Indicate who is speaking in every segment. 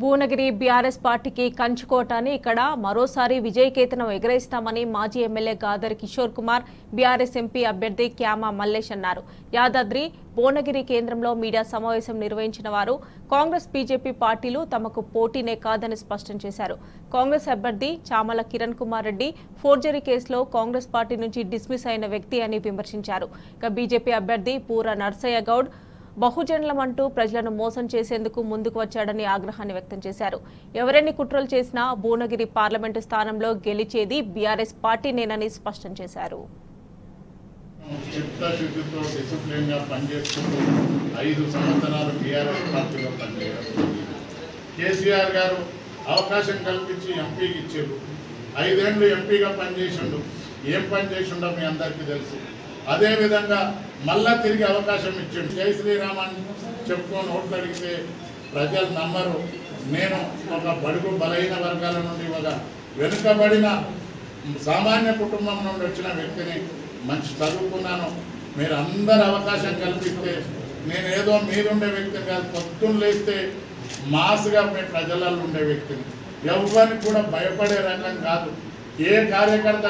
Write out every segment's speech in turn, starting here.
Speaker 1: Bhuvanagiri BRS పార్టీకి కంచుకోట అని ఇక్కడ మరోసారి విజయకేతనం ఎగరేస్తామని మాజీ MLA Gadar Kishore Kumar BRS MP అభ్యర్థి క్యామా మల్లేష్ అన్నారు. యాదాద్రి భువనగిరి కేంద్రంలో మీడియా సమావేశం నిర్వహించిన వారు కాంగ్రెస్ బీజేపీ పార్టీలు తమకు పోటీనే కాదని స్పష్టం చేశారు. కాంగ్రెస్ అభ్యర్థి చామల కిరణ్ కుమార్ రెడ్డి ఫోర్జరీ కేసులో కాంగ్రెస్ పార్టీ నుంచి డిస్మిస్ అయిన వ్యక్తి అని విమర్శించారు. ఇక బీజేపీ అభ్యర్థి పూర నర్సయ్య గౌడ్ బహుజనులమంటూ ప్రజలను మోసం చేసేందుకు ముందుకు వచ్చాడని ఆగ్రహాన్ని వ్యక్తం చేశారు. ఎవరెన్ని కుట్రలు చేసినా భువనగిరి పార్లమెంటు స్థానంలో గెలిచేది బీఆర్ఎస్ పార్టీనేనని స్పష్టం చేశారు.
Speaker 2: చిత్తశుద్ధితో డిసిప్లిన్గా పనిచేస్తూ 5 సంవత్సరాలు బీఆర్ఎస్ పార్టీలో పనిచేయడం. కేసీఆర్ గారు అవకాశం కల్పించి ఎంపీకి ఇచ్చారు. 5 ఏళ్ళు ఎంపీగా పనిచేసిండు. ఏం పని చేసిండో మీ అందరికీ తెలుసు. అదేవిధంగా మళ్ళా తిరిగి అవకాశం ఇచ్చిండు. జై శ్రీరామాన్ని చెప్పుకొని ఓట్లు అడిగితే ప్రజలు నమ్మరు. నేను ఒక బడుగు బలహీన వర్గాల నుండి ఒక వెనుకబడిన సామాన్య కుటుంబం నుండి వచ్చిన వ్యక్తిని, మంచి చదువుకున్నాను. మీరు అందరు అవకాశం కల్పిస్తే నేనేదో మీరుండే వ్యక్తిని కాదు, పొద్దున్న లేస్తే మాస్గా మీ ప్రజలలో ఉండే వ్యక్తిని. ఎవరికి కూడా భయపడే రకం కాదు. ఏ కార్యకర్త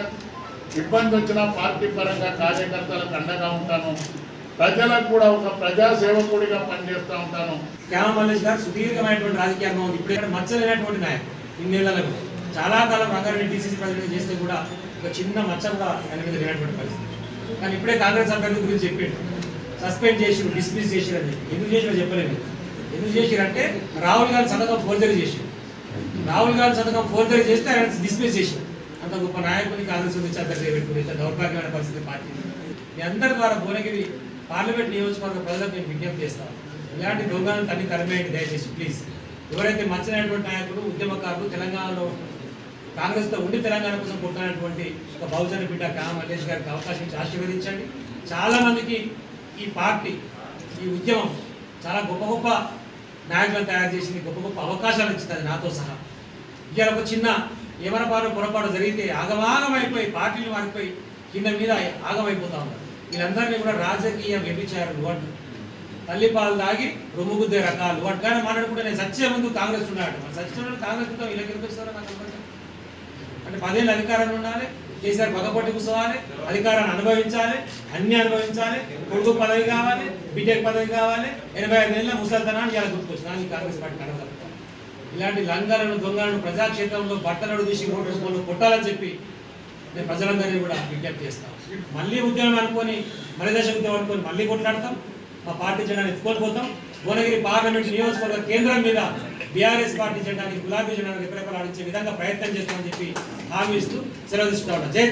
Speaker 2: ఇబ్బంది వచ్చినా పార్టీ పరంగా కార్యకర్తలకు అండగా ఉంటాను. ప్రజలకు కూడా ఒక ప్రజాసేవకుడిగా పనిచేస్తూ ఉంటాను.
Speaker 3: క్యామా మల్లేష్ గారు సుదీర్ఘమైనటువంటి రాజకీయ అనుభవం, ఇప్పుడు మచ్చలేనటువంటి నాయకుడు. ఇన్నేళ్లకు చాలా కాలం రంగారెడ్డి డీసీసీ ప్రెసిడెంట్ చేస్తే కూడా ఒక చిన్న మచ్చ కూడా ఆయన మీద లేనటువంటి పరిస్థితి. కానీ ఇప్పుడే కాంగ్రెస్ అభ్యర్థి గురించి చెప్పాడు. సస్పెండ్ చేసి డిస్మిస్ చేసిరు అని చెప్పి. ఎందుకు చేసినా చెప్పలేదు. ఎందుకు చేసిరంటే రాహుల్ గాంధీ సంతకం ఫోర్జరీ చేసారు. రాహుల్ గాంధీ సంతకం ఫోర్జరీ చేస్తే ఆయన డిస్మిస్ చేశారు. అంత గొప్ప నాయకుని కాంగ్రెస్ పెట్టుకుని దౌర్భాగ్యమైన పరిస్థితి పార్టీ. మీ అందరి ద్వారా భువనగిరి పార్లమెంట్ నియోజకవర్గ ప్రజలకు నేను విజ్ఞప్తి చేస్తాను. ఇలాంటి దొంగలను తల్లి తరమేయండి దయచేసి ప్లీజ్. ఎవరైతే మచ్చనటువంటి నాయకులు, ఉద్యమకారులు, తెలంగాణలో కాంగ్రెస్తో ఉండి తెలంగాణ కోసం కొట్టినటువంటి ఒక బహుజన బిడ్డ క్యామా మల్లేష్ గారికి అవకాశం ఇచ్చి ఆశీర్వదించండి. చాలామందికి ఈ పార్టీ, ఈ ఉద్యమం చాలా గొప్ప గొప్ప నాయకులను తయారు చేసింది, గొప్ప గొప్ప అవకాశాలు ఇచ్చింది నాతో సహా. ఇవాళ ఒక చిన్న ఏమరపాటు పొరపాటు జరిగితే ఆగమాగమైపోయి పార్టీలు మారిపోయి కింద మీద ఆగమైపోతా ఉన్నారు. వీళ్ళందరినీ కూడా రాజకీయ వ్యభిచారులు అంటు, తల్లిపాలు దాగి రొమ్ముగుద్దే రకాలు అటుగానే మాట్లాడుకుంటే నేను సత్య ముందు కాంగ్రెస్ ఉన్నాడు. సత్యం కాంగ్రెస్ ఉంటే వీళ్ళకి ఎందుకు అంటే 10 ఏళ్ళు అధికారంలో ఉండాలి, కేసీఆర్ పగపట్టి కూర్చోవాలి, అధికారాన్ని అనుభవించాలి, అన్ని అనుభవించాలి, కొడుకు పదవి కావాలి, బిడ్డకు పదవి కావాలి, 85 ఏళ్ళ ముసలితనాన్ని ఇలా గుర్తుకొచ్చిన కాంగ్రెస్ పార్టీ కడగలుగుతాం. ఇలాంటి లంగాలను దొంగలను ప్రజాక్షేత్రంలో బట్టలు తీసి ఓటు రూపంలో కొట్టాలని చెప్పి నేను ప్రజలందరినీ కూడా విజ్ఞప్తి చేస్తాను. మళ్ళీ ఉద్యమం అనుకొని మరిదశ ఉద్యమం అనుకొని మళ్ళీ కొట్లాడతాం. మా పార్టీ జెండాను ఎత్తుకొని పోతాం. భువనగిరి పార్లమెంట్ నియోజకవర్గ కేంద్రం మీద బీఆర్ఎస్ పార్టీ జెండాని, గులాబీ జెండాను రెపరెపలాడించే విధంగా ప్రయత్నం చేస్తామని చెప్పి హామీ ఇస్తూ సెలవు తీసుకుంటా ఉన్నా. జై